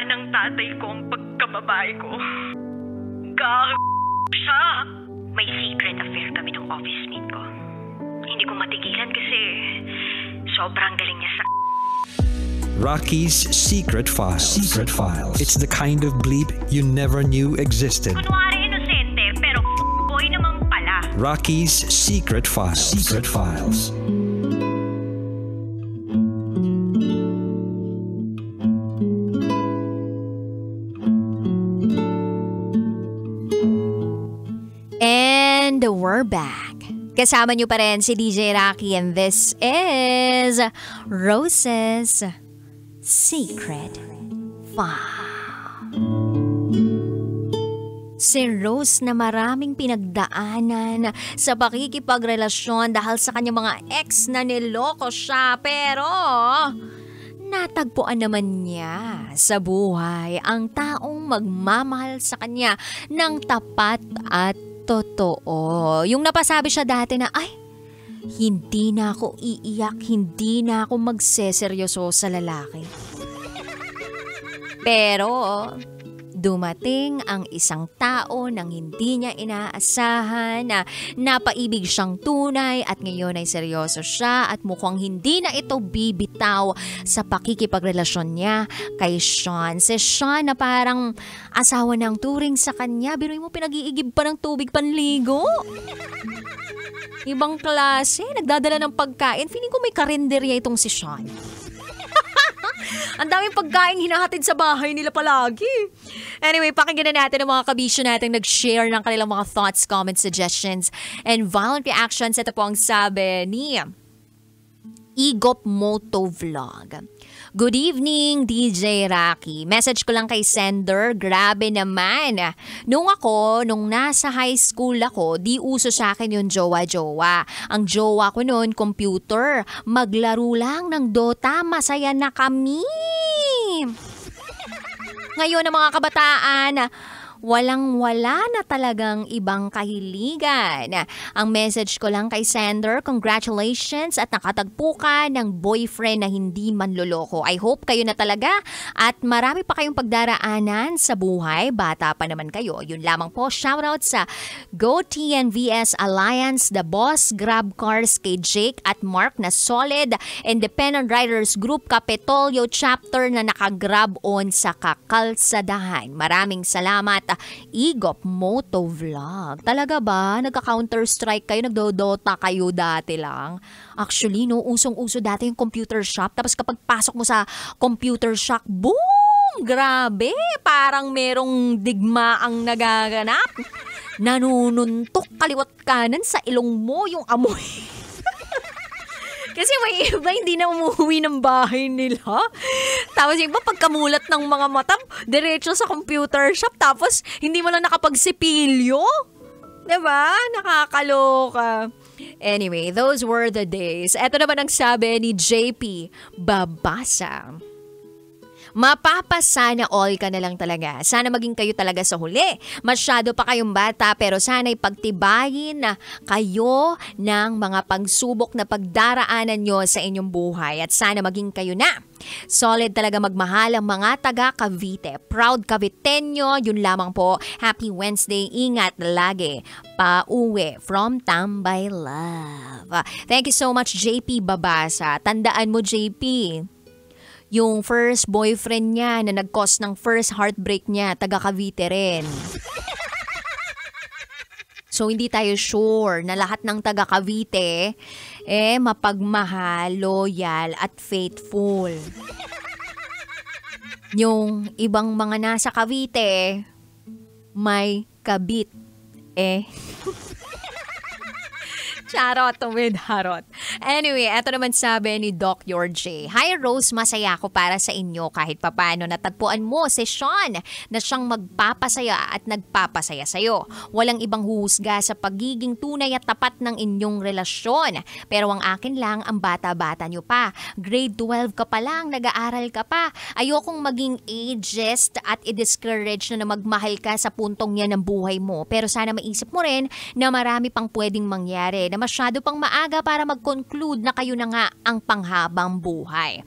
ng tatay ko ang pagkababae ko. Siya. May secret affair kami ng office mate ko. Hindi ko matigilan kasi sobrang galing niya sa... Rocky's Secret Files. Secret Files. It's the kind of bleep you never knew existed. Kunwari inosente, pero boy naman pala. Rocky's Secret Files. Secret Files. And we're back. Kasama niyo pa rin si DJ Rocky and this is Rose's Secret File. Si Rose na maraming pinagdaanan sa pakikipagrelasyon dahil sa kanyang mga ex na niloko siya, pero natagpuan naman niya sa buhay ang taong magmamahal sa kanya ng tapat at totoo. Yung napasabi siya dati na, ay, hindi na ako iiyak, hindi na ako magseseryoso sa lalaki. Pero dumating ang isang tao nang hindi niya inaasahan na napaibig siyang tunay at ngayon ay seryoso siya at mukhang hindi na ito bibitaw sa pakikipagrelasyon niya kay Sean. Si Sean na parang asawa ng turing sa kanya. Biruin mo, pinag-iigib pa ng tubig panligo. Ibang klase, nagdadala ng pagkain. Feeling ko may karinderya itong si Sean. Ang daming pagkain hinahatid sa bahay nila palagi. Anyway, pakinggan na natin ang mga kabisyo natin nag-share ng kanilang mga thoughts, comments, suggestions, and violent reactions. Ito po ang sabi ni Igop Moto Vlog. Good evening, DJ Rocky. Message ko lang kay sender, grabe naman. Nung nasa high school ako, di uso sa akin yung jowa-jowa. Ang jowa ko noon, computer. Maglaro lang ng Dota, masaya na kami. Ngayon ang mga kabataan, walang-wala na talagang ibang kahiligan. Ang message ko lang kay sender, congratulations at nakatagpo ka ng boyfriend na hindi manloloko. I hope kayo na talaga at marami pa kayong pagdaraanan sa buhay. Bata pa naman kayo. Yun lamang po. Shoutout sa Go TNVS Alliance, The Boss, Grab Cars kay Jake at Mark na solid Independent Riders Group Kapitolyo Chapter na nakagrab on sa kakalsadahan. Maraming salamat. Igop Moto Vlog. Talaga ba? Nagka-Counter-Strike kayo? Nagdodota kayo dati lang? Actually, no, usong-uso dati yung computer shop. Tapos kapag pasok mo sa computer shop, boom! Grabe! Parang merong digma ang nagaganap. Nanununtok kaliwat kanan sa ilong mo yung amoy. Kasi may iba hindi na umuwi ng bahay nila. Tapos yung iba pagkamulat ng mga mata, diretso sa computer shop. Tapos hindi mo lang nakapagsipilyo. Diba? Nakakaloka. Anyway, those were the days. Ito naman ang sabi ni JP Babasa. Mapapasana all ka na lang talaga. Sana maging kayo talaga sa huli. Masyado pa kayong bata pero sana'y pagtibayin na kayo ng mga pagsubok na pagdaraanan nyo sa inyong buhay. At sana maging kayo na. Solid talaga magmahal ang mga taga Cavite. Proud Caviteño. Yun lamang po. Happy Wednesday. Ingat lagi. Pauwi from Tambay Love. Thank you so much JP Babasa. Tandaan mo JP. Yung first boyfriend niya na nag-cause ng first heartbreak niya, taga Cavite rin. So hindi tayo sure na lahat ng taga Cavite mapagmahal, loyal at faithful. Yung ibang mga nasa Cavite, may kabit. Charot with harot. Anyway, eto naman sabi ni Doc Yorje. Hi Rose, masaya ako para sa inyo kahit papano natagpuan mo si Sean na siyang magpapasaya at nagpapasaya sa'yo. Walang ibang huhusga sa pagiging tunay at tapat ng inyong relasyon. Pero ang akin lang, ang bata-bata nyo pa. Grade 12 ka pa lang, nag-aaral ka pa. Ayokong maging ageist at i-discourage na magmahal ka sa puntong yan ng buhay mo. Pero sana maisip mo rin na marami pang pwedeng mangyari na masyado pang maaga para mag-conclude na kayo na nga ang panghabang buhay.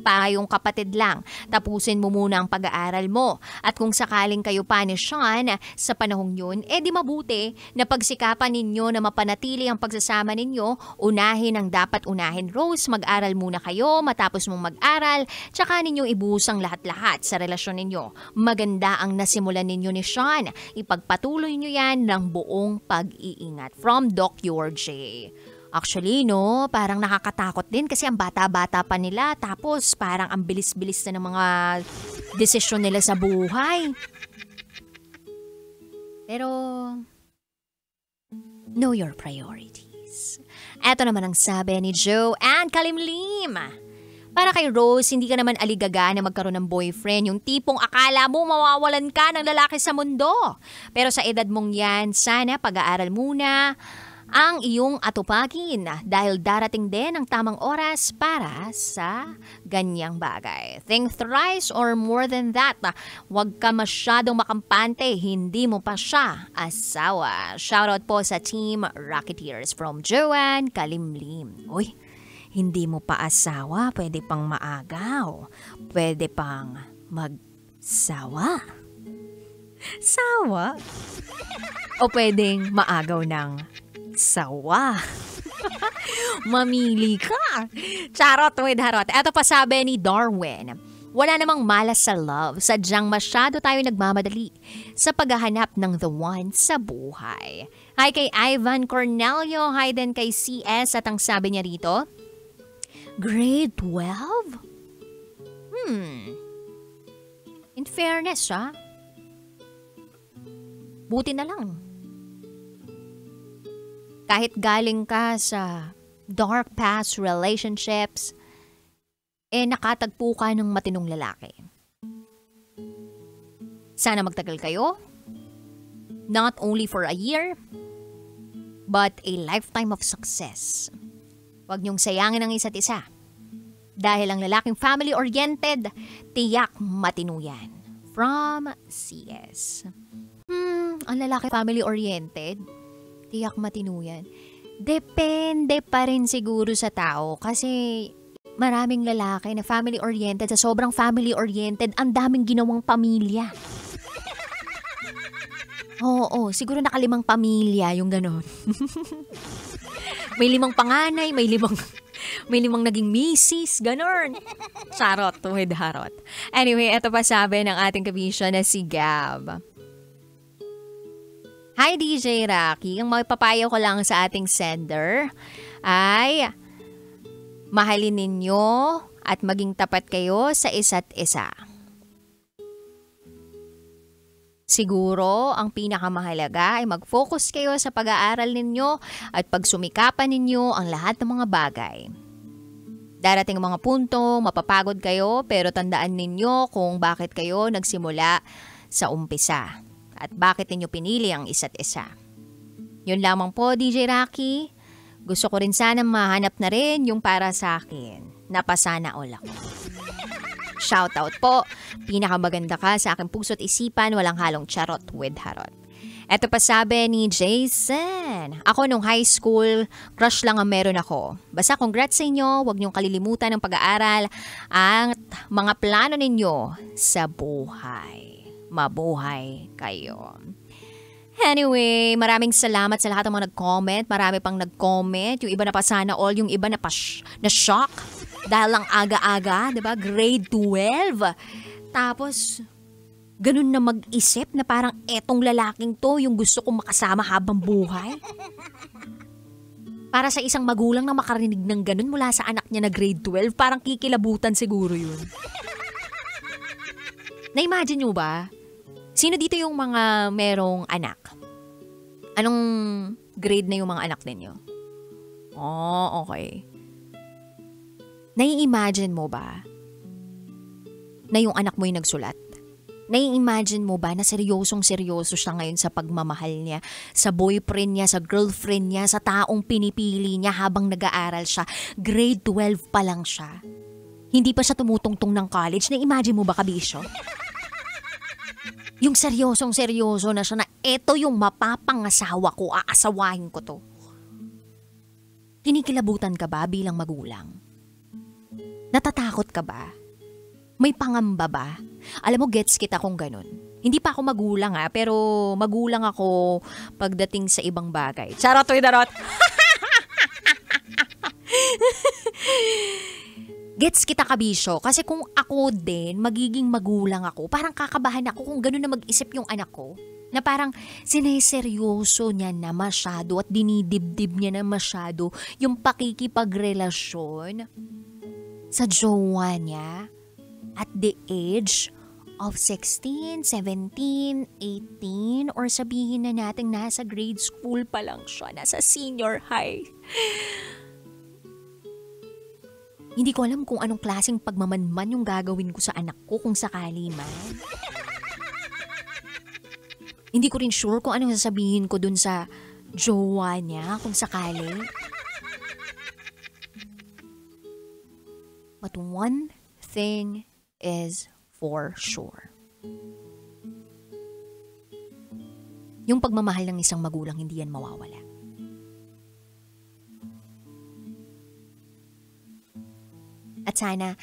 payong kapatid lang. Tapusin mo muna ang pag-aaral mo. At kung sakaling kayo pa ni Sean sa panahong yun, di mabuti na pagsikapan ninyo na mapanatili ang pagsasama ninyo. Unahin ang dapat unahin, Rose. Mag-aral muna kayo, matapos mong mag-aral, tsaka ninyo ibuhos ang lahat-lahat sa relasyon ninyo. Maganda ang nasimulan ninyo ni Sean. Ipagpatuloy nyo yan ng buong pag-iingat. From Doc J. Actually, no, parang nakakatakot din kasi ang bata-bata pa nila tapos parang ang bilis-bilis na ng mga desisyon nila sa buhay. Pero, know your priorities. Eto naman ang sabi ni Joanne Kalimlim. Para kay Rose, hindi ka naman aligaga na magkaroon ng boyfriend, yung tipong akala mo mawawalan ka ng lalaki sa mundo. Pero sa edad mong yan, sana pag-aaral muna ang iyong atupagin dahil darating din ang tamang oras para sa ganyang bagay. Think thrice or more than that. Huwag ka masyadong makampante, hindi mo pa siya asawa. Shoutout po sa Team Rocketeers from Joanne Kalimlim. Uy, hindi mo pa asawa, pwede pang maagaw. Pwede pang magsawa. Sawa? O pwedeng maagaw ng sawa. Mamili ka. Charot with harot. Eto pa sabi ni Darwin. Wala namang malas sa love. Sadyang masyado tayo nagmamadali sa paghahanap ng the one sa buhay. Hi kay Ivan Cornelio. Hi din kay CS. At ang sabi niya rito, grade 12? In fairness, buti na lang. Kahit galing ka sa dark past relationships, nakatagpo ka ng matinong lalaki. Sana magtagal kayo. Not only for a year, but a lifetime of success. Huwag niyong sayangin ang isa't isa. Dahil ang lalaking family-oriented, tiyak matino yan. From CS. Ang lalaki family-oriented, tiyak matino yan. Depende pa rin siguro sa tao kasi maraming lalaki na family-oriented, sa sobrang family-oriented, ang daming ginawang pamilya. Oo, siguro nakalimang pamilya yung ganon. May 5 panganay, may limang naging misis, ganon. Charot with harot. Anyway, ito pa sabi ng ating kabisyo na si Gab. Hi DJ Rocky, ang mapapayo ko lang sa ating sender ay mahalin ninyo at maging tapat kayo sa isa't isa. Siguro, ang pinakamahalaga ay mag-focus kayo sa pag-aaral ninyo at pagsumikapan ninyo ang lahat ng mga bagay. Darating ang mga punto, mapapagod kayo pero tandaan ninyo kung bakit kayo nagsimula sa umpisa. At bakit ninyo pinili ang isa't isa. Yun lamang po, DJ Rocky. Gusto ko rin sana mahanap na rin yung para sa akin. Napasana all ako. Shoutout po. Pinakamaganda ka sa aking puso't isipan. Walang halong charot with harot. Eto pa sabi ni Jason. Ako nung high school, crush lang ang meron ako. Basta congrats sa inyo. Huwag niyong kalilimutan ng pag-aaral at mga plano ninyo sa buhay. Mabuhay kayo. Anyway, maraming salamat sa lahat ng mga nag-comment. Marami pang nag-comment. Yung iba na pa sana all, yung iba na pa na-shock. Dahil lang aga-aga, diba? Grade 12. Tapos, ganun na mag-isip na parang etong lalaking to yung gusto kong makasama habang buhay. Para sa isang magulang na makarinig ng ganun mula sa anak niya na grade 12, parang kikilabutan siguro yun. Na-imagine nyo ba? Sino dito yung mga merong anak? Anong grade na yung mga anak ninyo? Oh, okay. Nai-imagine mo ba na yung anak mo yung nagsulat? Nai-imagine mo ba na seryosong-seryoso siya ngayon sa pagmamahal niya, sa boyfriend niya, sa girlfriend niya, sa taong pinipili niya habang nag-aaral siya? Grade 12 pa lang siya. Hindi pa siya tumutungtong ng college. Na-imagine mo ba, kabisyo? Yung seryosong-seryoso na siya na eto yung mapapangasawa ko, aasawahin ko to. Kinikilabutan ka ba bilang magulang? Natatakot ka ba? May pangamba ba? Alam mo, gets kita kung ganun. Hindi pa ako magulang pero magulang ako pagdating sa ibang bagay. Charot, darot! Gets kita, kabisyo. Kasi kung ako din, magiging magulang ako, parang kakabahan ako kung gano'n na mag-isip yung anak ko. Na parang sineseryoso niya na masyado at dinidibdib niya na masyado yung pakikipagrelasyon sa jowa niya at the age of 16, 17, 18, or sabihin na natin nasa grade school pa lang siya, nasa senior high. Hindi ko alam kung anong klaseng pagmamanman yung gagawin ko sa anak ko kung sakali man. Hindi ko rin sure kung anong sasabihin ko dun sa jowa niya kung sakali. But one thing is for sure. Yung pagmamahal ng isang magulang, hindi yan mawawala. At sana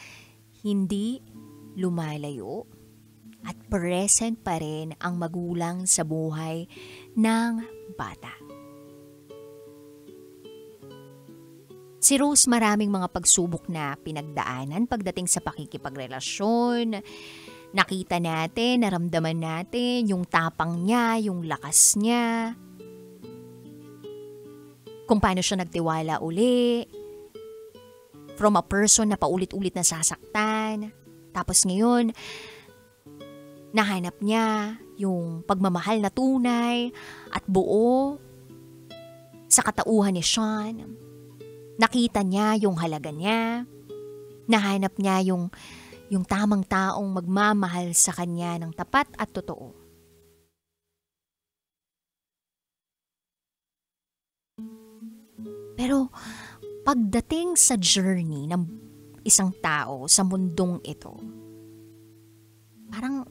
hindi lumalayo at present pa rin ang magulang sa buhay ng bata. Si Rose maraming mga pagsubok na pinagdaanan pagdating sa pakikipagrelasyon. Nakita natin, naramdaman natin yung tapang niya, yung lakas niya. Kung paano siya nagtiwala uli. From a person na paulit-ulit na sasaktan. Tapos ngayon, nahanap niya yung pagmamahal na tunay at buo sa katauhan ni Sean. Nakita niya yung halaga niya. Nahanap niya yung tamang taong magmamahal sa kanya ng tapat at totoo. Pero pagdating sa journey ng isang tao sa mundong ito, parang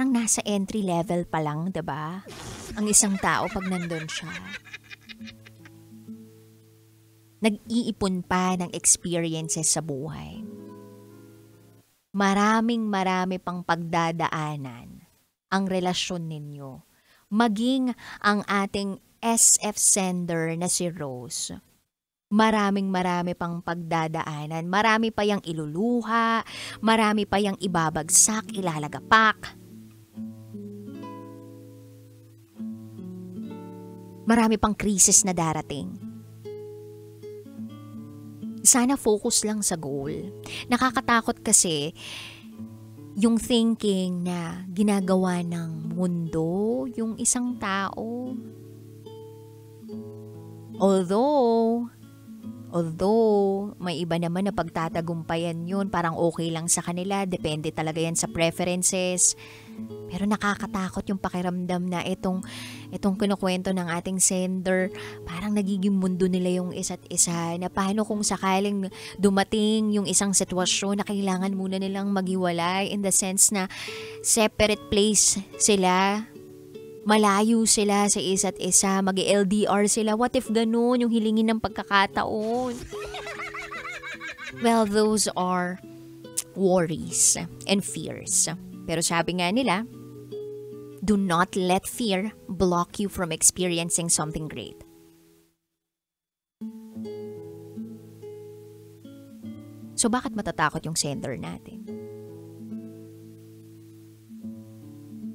nasa entry level pa lang, 'di ba? Ang isang tao pag nandun siya. Nag-iipon pa ng experiences sa buhay. Marami pang pagdadaanan ang relasyon ninyo. Maging ang ating SF sender na si Rose. Marami pang pagdadaanan. Marami pa yang iluluha. Marami pa yang ibabagsak, ilalagapak. Marami pang krisis na darating. Sana focus lang sa goal. Nakakatakot kasi yung thinking na ginagawa ng mundo yung isang tao. Although may iba naman na pagtatagumpayan yun, parang okay lang sa kanila, depende talaga yan sa preferences. Pero nakakatakot yung pakiramdam na itong kinukwento ng ating sender, parang nagiging mundo nila yung isa't isa, na paano kung sakaling dumating yung isang sitwasyon na kailangan muna nilang maghiwalay, in the sense na separate place sila, malayo sila sa isa't isa, mag-LDR sila. What if ganun yung hilingin ng pagkakataon? Well, those are worries and fears. Pero sabi nga nila, do not let fear block you from experiencing something great. So bakit matatakot yung sender natin?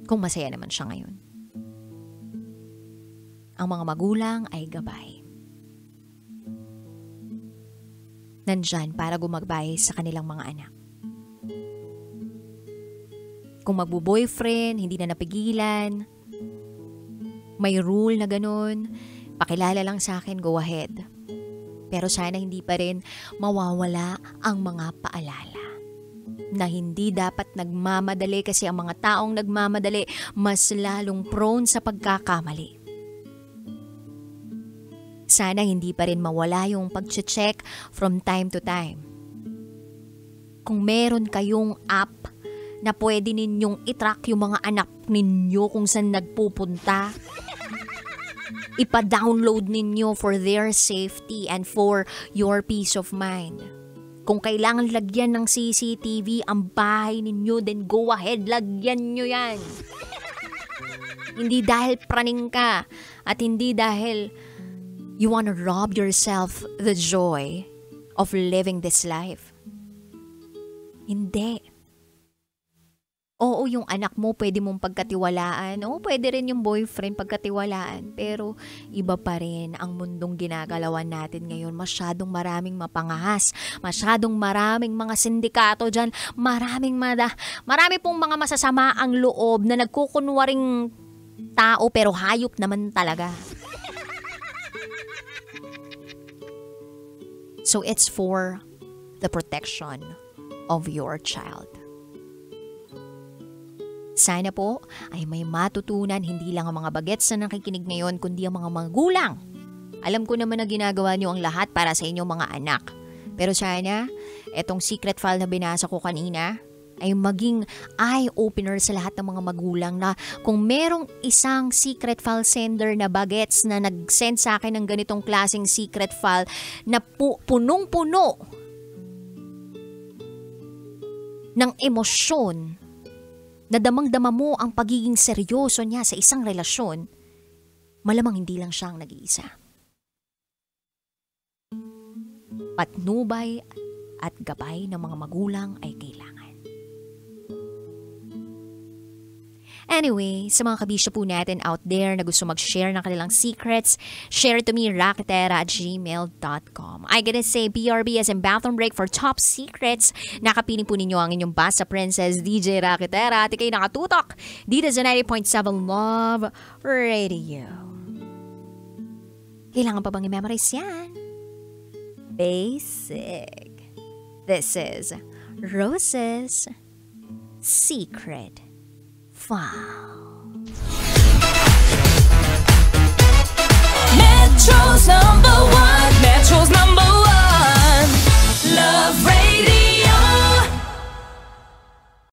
Kung masaya naman siya ngayon. Ang mga magulang ay gabay. Nandyan para gumagabay sa kanilang mga anak. Kung magbo-boyfriend, hindi na napigilan, may rule na ganun, pakilala lang sa akin, go ahead. Pero sana hindi pa rin mawawala ang mga paalala na hindi dapat nagmamadali, kasi ang mga taong nagmamadali mas lalong prone sa pagkakamali. Sana hindi pa rin mawala yung pag-check from time to time. Kung meron kayong app na pwede ninyong itrack yung mga anak ninyo kung saan nagpupunta, ipa-download ninyo for their safety and for your peace of mind. Kung kailangan lagyan ng CCTV ang bahay ninyo, then go ahead, lagyan nyo yan. Hindi dahil praning ka at hindi dahil you wanna rob yourself the joy of living this life. Hindi. Oo, yung anak mo pwede mong pagkatiwalaan. Oo, pwede rin yung boyfriend pagkatiwalaan. Pero iba pa rin ang mundong ginagalawan natin ngayon. Masyadong maraming mapangahas. Masyadong maraming mga sindikato dyan. Marami pong mga masasama ang loob na nagkukunwaring tao pero hayop naman talaga. So it's for the protection of your child. Sana po ay may matutunan hindi lang ang mga bagets na nakikinig ngayon kundi ang mga magulang. Alam ko naman na ginagawa niyo ang lahat para sa inyong mga anak. Pero sana, etong secret file na binasa ko kanina ay maging eye-opener sa lahat ng mga magulang na kung merong isang secret file sender na bagets na nag-send sa akin ng ganitong klaseng secret file na punong-puno ng emosyon, na damang-dama mo ang pagiging seryoso niya sa isang relasyon, malamang hindi lang siya ang nag-iisa. Patnubay at gabay ng mga magulang ay kailangan. Anyway, sa mga kabisyo po natin out there na gusto mag-share ng kanilang secrets, share to me, raketera@gmail.com. I gotta say, BRB as in bathroom break for top secrets. Nakapiling po ninyo ang inyong basta princess, DJ Raketera. At ikay nakatutok dito sa 90.7 Love Radio. Kailangan pa bang i-memorize yan? Basic. This is Rose's Secret File.